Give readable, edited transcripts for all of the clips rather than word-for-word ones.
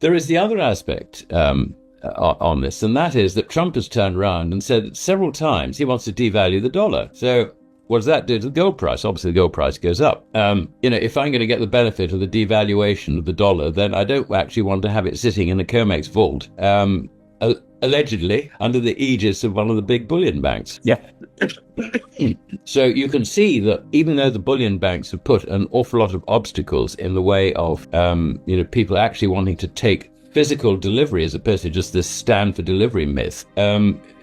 there is the other aspect on this, and that is that Trump has turned around and said several times he wants to devalue the dollar. So what does that do to the gold price? Obviously, the gold price goes up. If I'm going to get the benefit of the devaluation of the dollar, then I don't actually want to have it sitting in a COMEX vault, allegedly under the aegis of one of the big bullion banks. Yeah. So you can see that even though the bullion banks have put an awful lot of obstacles in the way of people actually wanting to take physical delivery as opposed to just this stand for delivery myth,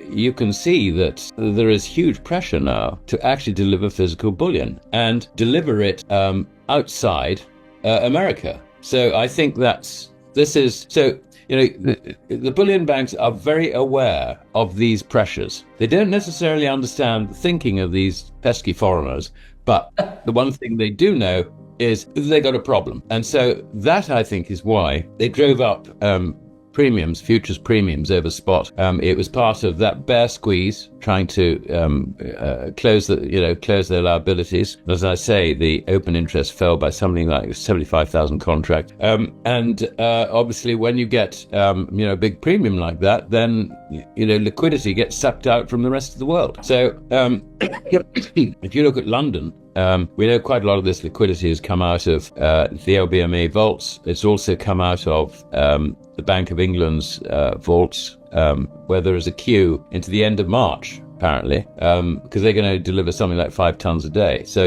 you can see that there is huge pressure now to actually deliver physical bullion and deliver it outside America. So I think the bullion banks are very aware of these pressures. They don't necessarily understand the thinking of these pesky foreigners, but the one thing they do know is they got a problem. And so that, I think, is why they drove up futures premiums over spot. It was part of that bear squeeze, trying to close their liabilities. As I say, the open interest fell by something like 75,000 contracts. Obviously, when you get a big premium like that, then liquidity gets sucked out from the rest of the world. So if you look at London, we know quite a lot of this liquidity has come out of the LBMA vaults. It's also come out of the Bank of England's vaults, where there is a queue into the end of March, apparently, because they're going to deliver something like 5 tons a day. So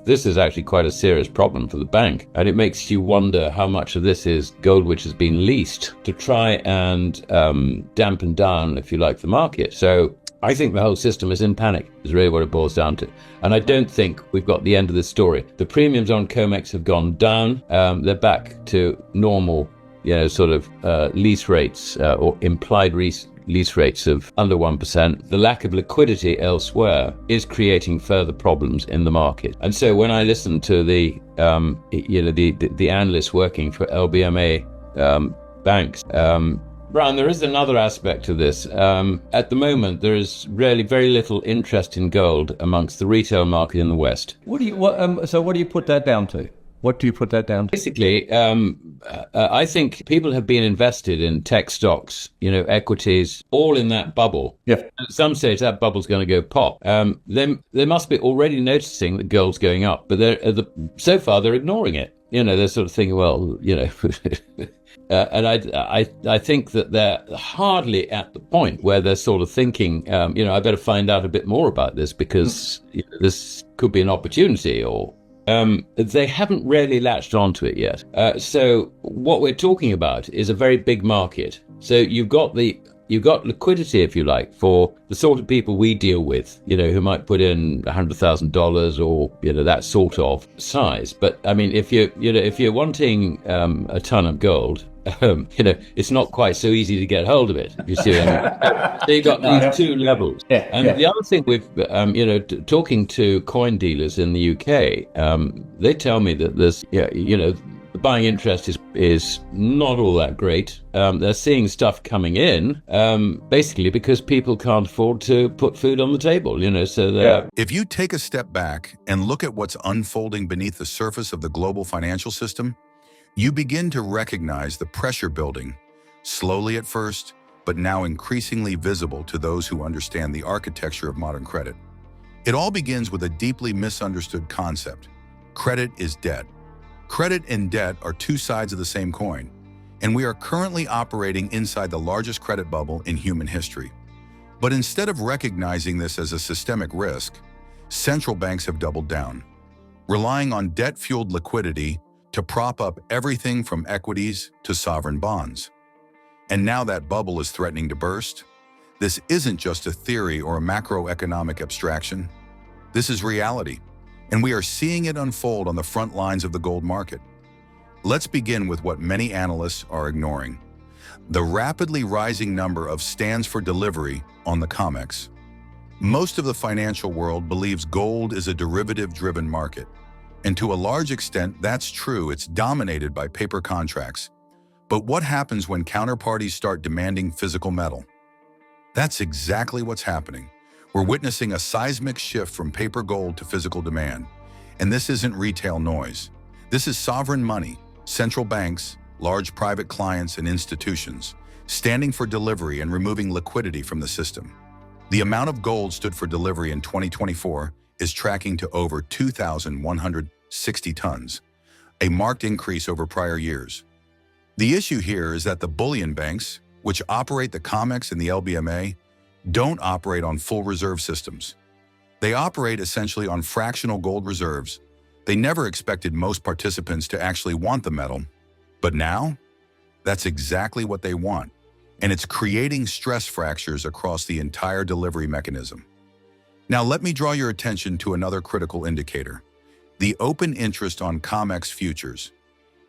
this is actually quite a serious problem for the bank, and it makes you wonder how much of this is gold which has been leased to try and dampen down, if you like, the market. So I think the whole system is in panic, is really what it boils down to. And I don't think we've got the end of this story. The premiums on COMEX have gone down. They're back to normal, lease rates or implied lease rates of under 1%. The lack of liquidity elsewhere is creating further problems in the market. And so when I listen to the analysts working for LBMA banks, Brian, there is another aspect to this. At the moment, there is really very little interest in gold amongst the retail market in the West. So what do you put that down to? What do you put that down to? Basically, I think people have been invested in tech stocks, equities, all in that bubble. Yeah. At some stage, that bubble's going to go pop. They must be already noticing that gold's going up, but so far they're ignoring it. They're sort of thinking, well, and I think that they're hardly at the point where they're sort of thinking, I better find out a bit more about this because this could be an opportunity, or they haven't really latched onto it yet. So what we're talking about is a very big market. So you've got liquidity, if you like, for the sort of people we deal with, who might put in $100,000 or, that sort of size. But I mean, if you're wanting a ton of gold, it's not quite so easy to get hold of it. You see what I mean? So you've got these two levels. Yeah, and the other thing with, talking to coin dealers in the UK, they tell me that there's, the buying interest is not all that great. They're seeing stuff coming in, basically because people can't afford to put food on the table, so If you take a step back and look at what's unfolding beneath the surface of the global financial system, you begin to recognize the pressure building, slowly at first, but now increasingly visible to those who understand the architecture of modern credit. It all begins with a deeply misunderstood concept. Credit is debt. Credit and debt are two sides of the same coin, and we are currently operating inside the largest credit bubble in human history. But instead of recognizing this as a systemic risk, central banks have doubled down, relying on debt-fueled liquidity to prop up everything from equities to sovereign bonds. And now that bubble is threatening to burst. This isn't just a theory or a macroeconomic abstraction. This is reality, and we are seeing it unfold on the front lines of the gold market. Let's begin with what many analysts are ignoring: the rapidly rising number of stands for delivery on the COMEX. Most of the financial world believes gold is a derivative-driven market. And to a large extent, that's true. It's dominated by paper contracts. But what happens when counterparties start demanding physical metal? That's exactly what's happening. We're witnessing a seismic shift from paper gold to physical demand. And this isn't retail noise. This is sovereign money, central banks, large private clients and institutions, standing for delivery and removing liquidity from the system. The amount of gold stood for delivery in 2024 is tracking to over 2,160 tons, a marked increase over prior years. The issue here is that the bullion banks, which operate the COMEX and the LBMA, don't operate on full reserve systems. They operate essentially on fractional gold reserves. They never expected most participants to actually want the metal, but now, that's exactly what they want, and it's creating stress fractures across the entire delivery mechanism. Now let me draw your attention to another critical indicator, the open interest on COMEX futures.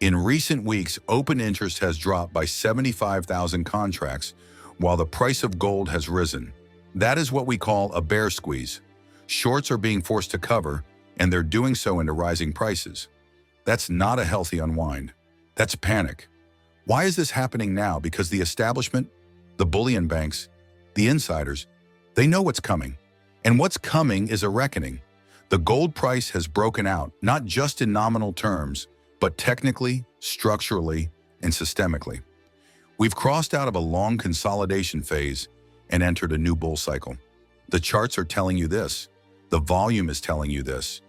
In recent weeks, open interest has dropped by 75,000 contracts, while the price of gold has risen. That is what we call a bear squeeze. Shorts are being forced to cover, and they're doing so into rising prices. That's not a healthy unwind. That's panic. Why is this happening now? Because the establishment, the bullion banks, the insiders, they know what's coming. And what's coming is a reckoning. The gold price has broken out, not just in nominal terms, but technically, structurally, and systemically. We've crossed out of a long consolidation phase and entered a new bull cycle. The charts are telling you this. The volume is telling you this.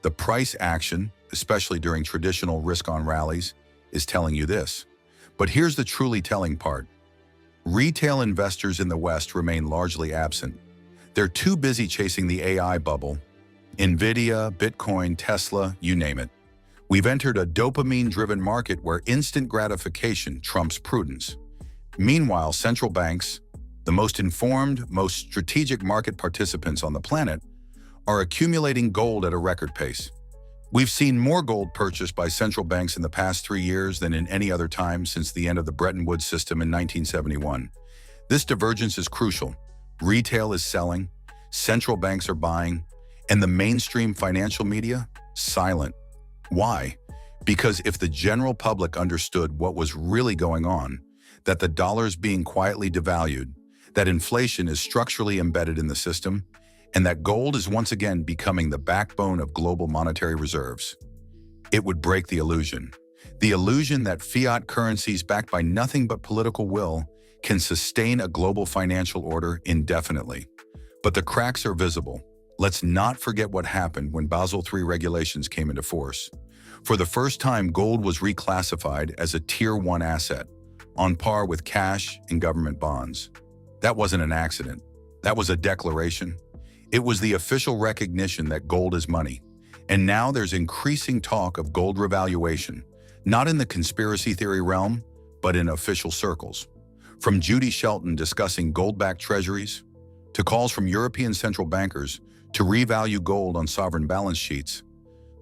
The price action, especially during traditional risk-on rallies, is telling you this. But here's the truly telling part. Retail investors in the West remain largely absent. They're too busy chasing the AI bubble. Nvidia, Bitcoin, Tesla, you name it. We've entered a dopamine-driven market where instant gratification trumps prudence. Meanwhile, central banks, the most informed, most strategic market participants on the planet, are accumulating gold at a record pace. We've seen more gold purchased by central banks in the past 3 years than in any other time since the end of the Bretton Woods system in 1971. This divergence is crucial. Retail is selling, central banks are buying, and the mainstream financial media, silent. Why? Because if the general public understood what was really going on, that the dollar is being quietly devalued, that inflation is structurally embedded in the system, and that gold is once again becoming the backbone of global monetary reserves, it would break the illusion. The illusion that fiat currencies backed by nothing but political will can sustain a global financial order indefinitely. But the cracks are visible. Let's not forget what happened when Basel III regulations came into force. For the first time, gold was reclassified as a Tier 1 asset, on par with cash and government bonds. That wasn't an accident. That was a declaration. It was the official recognition that gold is money. And now there's increasing talk of gold revaluation, not in the conspiracy theory realm, but in official circles. From Judy Shelton discussing gold-backed treasuries, to calls from European central bankers to revalue gold on sovereign balance sheets,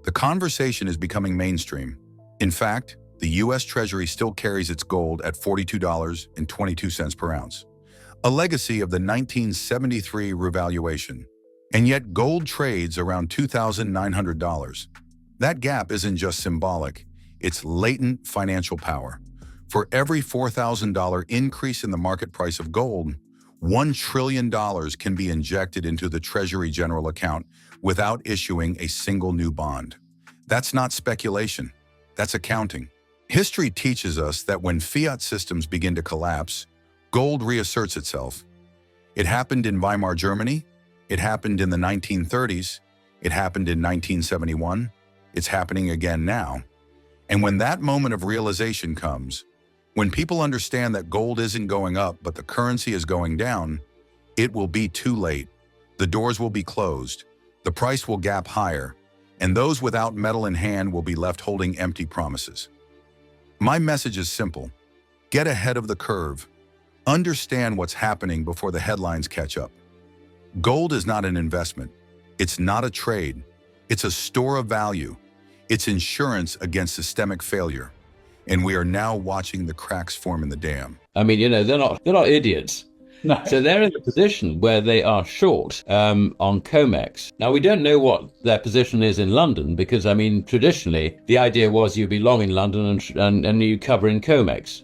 the conversation is becoming mainstream. In fact, the U.S. Treasury still carries its gold at $42.22 per ounce, a legacy of the 1973 revaluation. And yet gold trades around $2,900. That gap isn't just symbolic, it's latent financial power. For every $4,000 increase in the market price of gold, $1 trillion can be injected into the Treasury General Account without issuing a single new bond. That's not speculation, that's accounting. History teaches us that when fiat systems begin to collapse, gold reasserts itself. It happened in Weimar Germany, it happened in the 1930s, it happened in 1971, it's happening again now. And when that moment of realization comes, when people understand that gold isn't going up but the currency is going down, it will be too late. The doors will be closed, the price will gap higher, and those without metal in hand will be left holding empty promises. My message is simple. Get ahead of the curve. Understand what's happening before the headlines catch up. Gold is not an investment. It's not a trade. It's a store of value. It's insurance against systemic failure. And we are now watching the cracks form in the dam. I mean, they're not idiots. No. So they're in a position where they are short on COMEX. Now, we don't know what their position is in London because, I mean, traditionally, the idea was you'd be long in London and you cover in COMEX.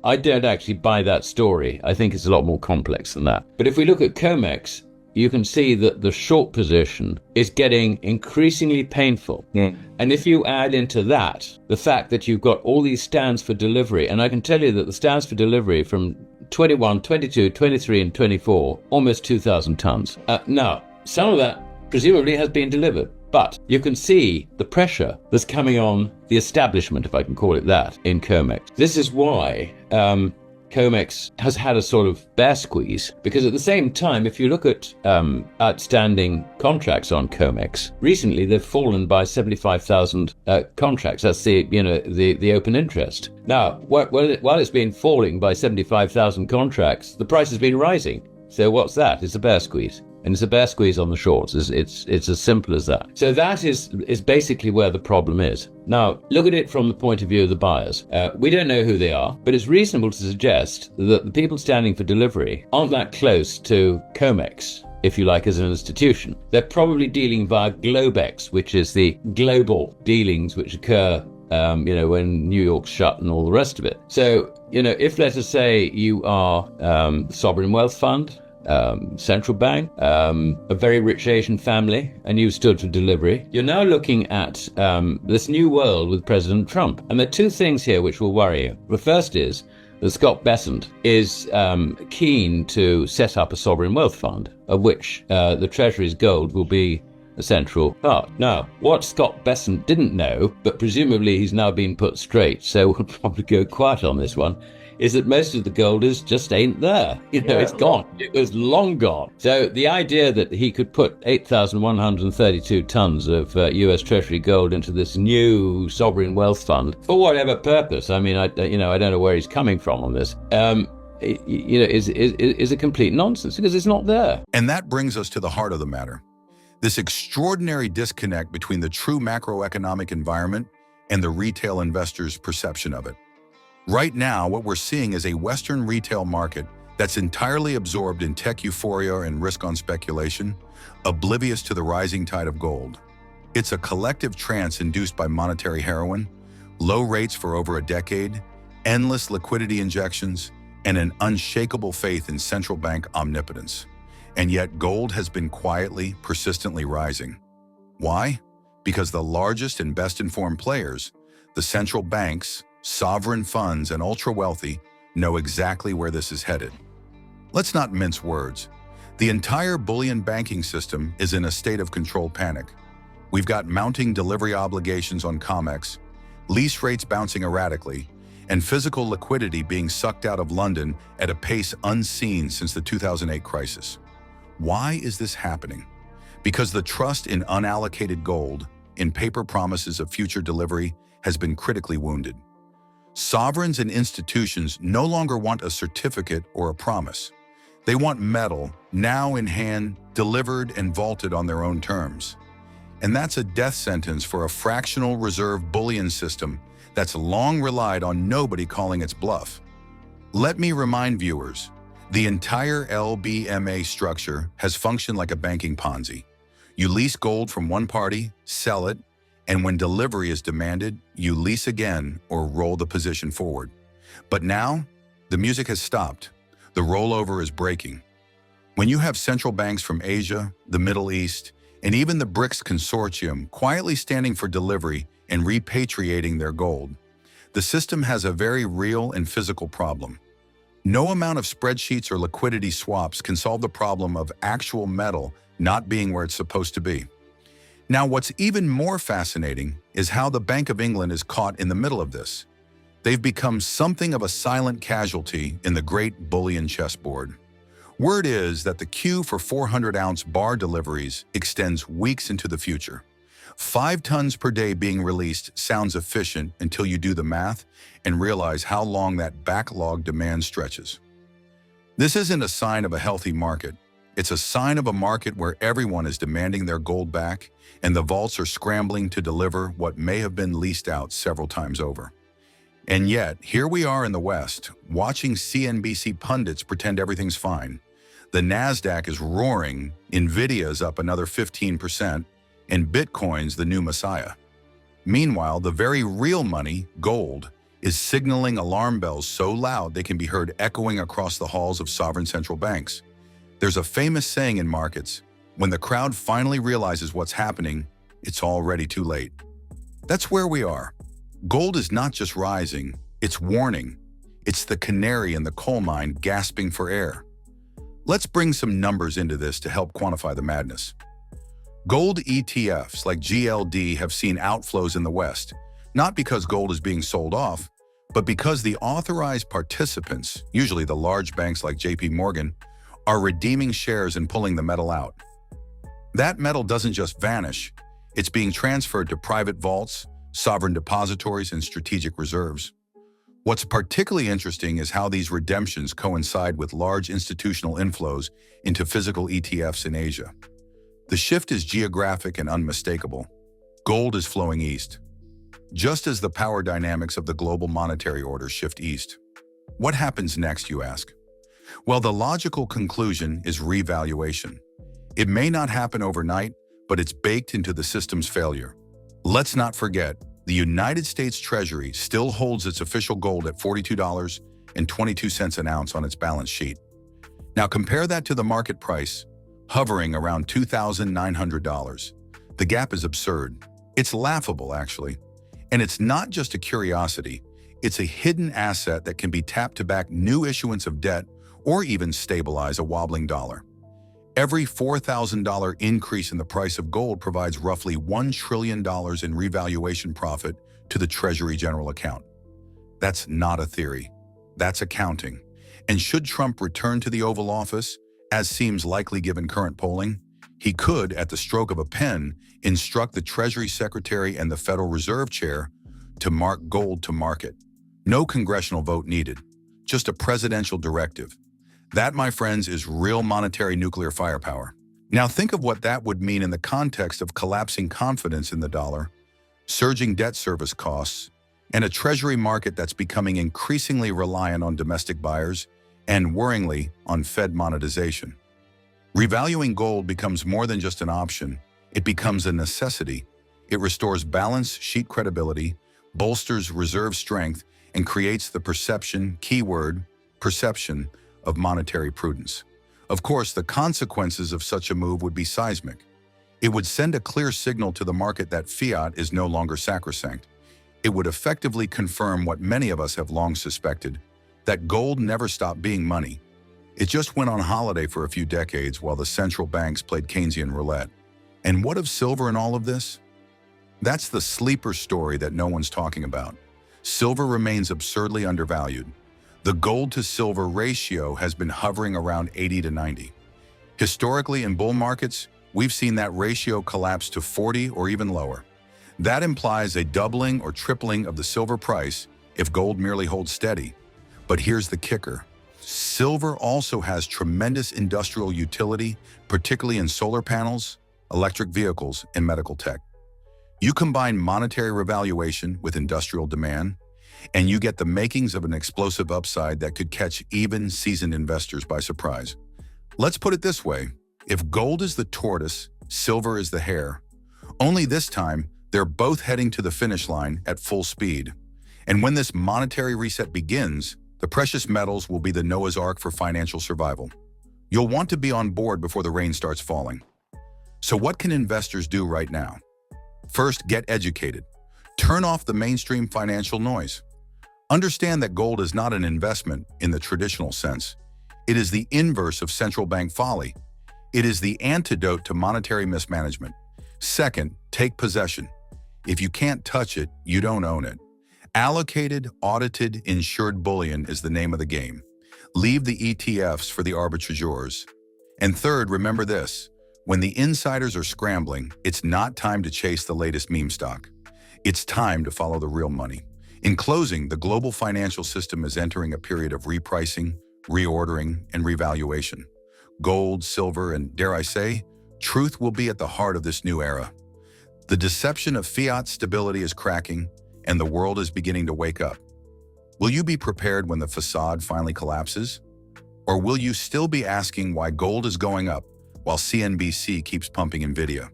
I don't actually buy that story. I think it's a lot more complex than that. But if we look at COMEX, you can see that the short position is getting increasingly painful. And if you add into that the fact that you've got all these stands for delivery, and I can tell you that the stands for delivery from 21, 22, 23 and 24, almost 2,000 tons. Now, some of that presumably has been delivered, but you can see the pressure that's coming on the establishment, if I can call it that, in COMEX. This is why COMEX has had a sort of bear squeeze, because at the same time, if you look at outstanding contracts on COMEX, recently they've fallen by 75,000 contracts. That's the open interest. Now, while it's been falling by 75,000 contracts, the price has been rising. So what's that? It's a bear squeeze. And it's a bear squeeze on the shorts. It's as simple as that. So that is basically where the problem is. Now, look at it from the point of view of the buyers. We don't know who they are, but it's reasonable to suggest that the people standing for delivery aren't that close to COMEX, if you like, as an institution. They're probably dealing via Globex, which is the global dealings which occur when New York's shut and all the rest of it. So, if, let us say, you are Sovereign Wealth Fund, central bank, a very rich Asian family, and you stood for delivery, you're now looking at this new world with President Trump. And there are two things here which will worry you. The first is that Scott Bessent is keen to set up a sovereign wealth fund, of which the Treasury's gold will be a central part. Now, what Scott Bessent didn't know, but presumably he's now been put straight, so we'll probably go quiet on this one, is that most of the gold just ain't there. It's gone. It was long gone. So the idea that he could put 8,132 tons of US Treasury gold into this new sovereign wealth fund for whatever purpose, I don't know where he's coming from on this, is a complete nonsense, because it's not there. And that brings us to the heart of the matter. This extraordinary disconnect between the true macroeconomic environment and the retail investor's perception of it. Right now, what we're seeing is a Western retail market that's entirely absorbed in tech euphoria and risk on speculation, oblivious to the rising tide of gold. It's a collective trance induced by monetary heroin, low rates for over a decade, endless liquidity injections, and an unshakable faith in central bank omnipotence. And yet gold has been quietly, persistently rising. Why? Because the largest and best-informed players, the central banks, sovereign funds, and ultra-wealthy, know exactly where this is headed. Let's not mince words. The entire bullion banking system is in a state of controlled panic. We've got mounting delivery obligations on COMEX, lease rates bouncing erratically, and physical liquidity being sucked out of London at a pace unseen since the 2008 crisis. Why is this happening? Because the trust in unallocated gold, in paper promises of future delivery, has been critically wounded. Sovereigns and institutions no longer want a certificate or a promise. They want metal, now in hand, delivered and vaulted on their own terms. And that's a death sentence for a fractional reserve bullion system that's long relied on nobody calling its bluff. Let me remind viewers, the entire LBMA structure has functioned like a banking Ponzi. You lease gold from one party, sell it, and when delivery is demanded, you lease again or roll the position forward. But now, the music has stopped. The rollover is breaking. When you have central banks from Asia, the Middle East, and even the BRICS consortium quietly standing for delivery and repatriating their gold, the system has a very real and physical problem. No amount of spreadsheets or liquidity swaps can solve the problem of actual metal not being where it's supposed to be. Now, what's even more fascinating is how the Bank of England is caught in the middle of this. They've become something of a silent casualty in the great bullion chessboard. Word is that the queue for 400-ounce bar deliveries extends weeks into the future. 5 tons per day being released sounds efficient until you do the math and realize how long that backlog demand stretches. This isn't a sign of a healthy market. It's a sign of a market where everyone is demanding their gold back, and the vaults are scrambling to deliver what may have been leased out several times over. And yet, here we are in the West, watching CNBC pundits pretend everything's fine. The NASDAQ is roaring, Nvidia's up another 15%, and Bitcoin's the new messiah. Meanwhile, the very real money, gold, is signaling alarm bells so loud they can be heard echoing across the halls of sovereign central banks. There's a famous saying in markets, when the crowd finally realizes what's happening, it's already too late. That's where we are. Gold is not just rising, it's warning. It's the canary in the coal mine gasping for air. Let's bring some numbers into this to help quantify the madness. Gold ETFs like GLD have seen outflows in the West, not because gold is being sold off, but because the authorized participants, usually the large banks like JP Morgan, are redeeming shares and pulling the metal out. That metal doesn't just vanish, it's being transferred to private vaults, sovereign depositories, and strategic reserves. What's particularly interesting is how these redemptions coincide with large institutional inflows into physical ETFs in Asia. The shift is geographic and unmistakable. Gold is flowing east, just as the power dynamics of the global monetary order shift east. What happens next, you ask? Well, the logical conclusion is revaluation. It may not happen overnight, but it's baked into the system's failure. Let's not forget, the United States Treasury still holds its official gold at $42.22 an ounce on its balance sheet. Now compare that to the market price, hovering around $2,900. The gap is absurd. It's laughable, actually. And it's not just a curiosity, it's a hidden asset that can be tapped to back new issuance of debt or even stabilize a wobbling dollar. Every $4,000 increase in the price of gold provides roughly $1 trillion in revaluation profit to the Treasury General Account. That's not a theory. That's accounting. And should Trump return to the Oval Office, as seems likely given current polling, he could, at the stroke of a pen, instruct the Treasury Secretary and the Federal Reserve Chair to mark gold to market. No congressional vote needed, just a presidential directive. That, my friends, is real monetary nuclear firepower. Now think of what that would mean in the context of collapsing confidence in the dollar, surging debt service costs, and a Treasury market that's becoming increasingly reliant on domestic buyers and, worryingly, on Fed monetization. Revaluing gold becomes more than just an option. It becomes a necessity. It restores balance sheet credibility, bolsters reserve strength, and creates the perception, keyword, perception, of monetary prudence. Of course, the consequences of such a move would be seismic. It would send a clear signal to the market that fiat is no longer sacrosanct. It would effectively confirm what many of us have long suspected, that gold never stopped being money. It just went on holiday for a few decades while the central banks played Keynesian roulette. And what of silver in all of this? That's the sleeper story that no one's talking about. Silver remains absurdly undervalued. The gold-to-silver ratio has been hovering around 80 to 90. Historically, in bull markets, we've seen that ratio collapse to 40 or even lower. That implies a doubling or tripling of the silver price if gold merely holds steady. But here's the kicker. Silver also has tremendous industrial utility, particularly in solar panels, electric vehicles, and medical tech. You combine monetary revaluation with industrial demand, and you get the makings of an explosive upside that could catch even seasoned investors by surprise. Let's put it this way. If gold is the tortoise, silver is the hare. Only this time, they're both heading to the finish line at full speed. And when this monetary reset begins, the precious metals will be the Noah's Ark for financial survival. You'll want to be on board before the rain starts falling. So what can investors do right now? First, get educated. Turn off the mainstream financial noise. Understand that gold is not an investment in the traditional sense. It is the inverse of central bank folly. It is the antidote to monetary mismanagement. Second, take possession. If you can't touch it, you don't own it. Allocated, audited, insured bullion is the name of the game. Leave the ETFs for the arbitrageurs. And third, remember this. When the insiders are scrambling, it's not time to chase the latest meme stock. It's time to follow the real money. In closing, the global financial system is entering a period of repricing, reordering, and revaluation. Gold, silver, and, dare I say, truth will be at the heart of this new era. The deception of fiat stability is cracking, and the world is beginning to wake up. Will you be prepared when the facade finally collapses? Or will you still be asking why gold is going up while CNBC keeps pumping Nvidia?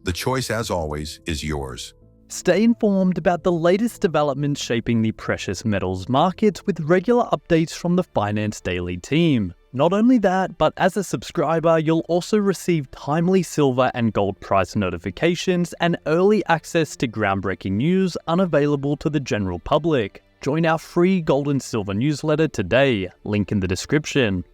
The choice, as always, is yours. Stay informed about the latest developments shaping the precious metals markets with regular updates from the Finance Daily team. Not only that, but as a subscriber, you'll also receive timely silver and gold price notifications and early access to groundbreaking news unavailable to the general public. Join our free gold and silver newsletter today, link in the description.